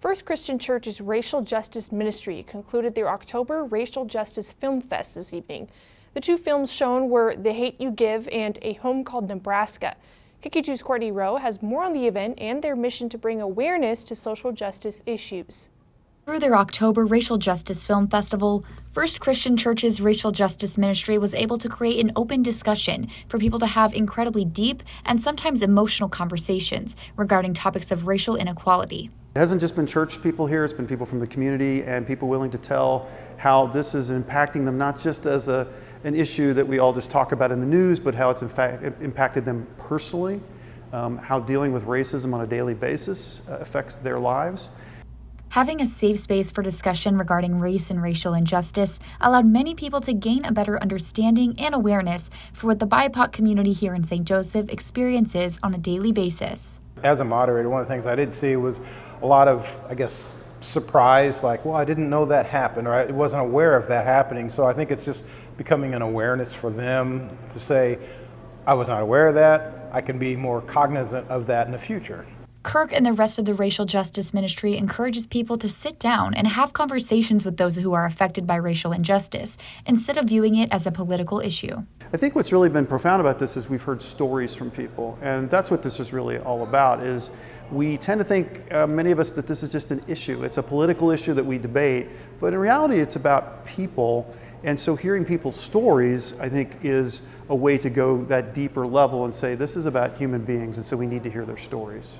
First Christian Church's Racial Justice Ministry concluded their October Racial Justice Film Fest this evening. The two films shown were The Hate You Give and A Home Called Nebraska. KQ2's Courtney Rowe has more on the event and their mission to bring awareness to social justice issues. Through their October Racial Justice Film Festival, First Christian Church's Racial Justice Ministry was able to create an open discussion for people to have incredibly deep and sometimes emotional conversations regarding topics of racial inequality. It hasn't just been church people here, it's been people from the community and people willing to tell how this is impacting them, not just as an issue that we all just talk about in the news, but how it's in fact impacted them personally, how dealing with racism on a daily basis affects their lives. Having a safe space for discussion regarding race and racial injustice allowed many people to gain a better understanding and awareness for what the BIPOC community here in St. Joseph experiences on a daily basis. As a moderator, one of the things I did see was a lot of, surprise, like, well, I didn't know that happened, or I wasn't aware of that happening. So I think it's just becoming an awareness for them to say, I was not aware of that. I can be more cognizant of that in the future. Kirk and the rest of the Racial Justice Ministry encourages people to sit down and have conversations with those who are affected by racial injustice, instead of viewing it as a political issue. I think what's really been profound about this is we've heard stories from people, and that's what this is really all about. Is we tend to think, many of us, that this is just an issue. It's a political issue that we debate, but in reality it's about people. And so hearing people's stories, I think, is a way to go that deeper level and say this is about human beings, and so we need to hear their stories.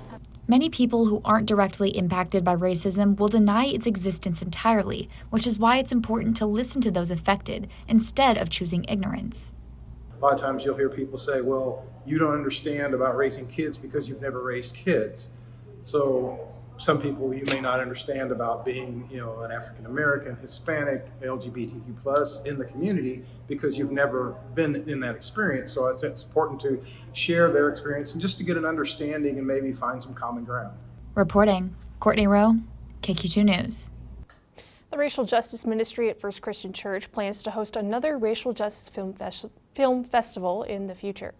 Many people who aren't directly impacted by racism will deny its existence entirely, which is why it's important to listen to those affected instead of choosing ignorance. A lot of times you'll hear people say, well, you don't understand about raising kids because you've never raised kids. So some people you may not understand about being, an African American, Hispanic, LGBTQ plus in the community because you've never been in that experience. So it's important to share their experience and just to get an understanding and maybe find some common ground. Reporting, Courtney Rowe, KQ2 News. The Racial Justice Ministry at First Christian Church plans to host another Racial Justice Film Festival in the future.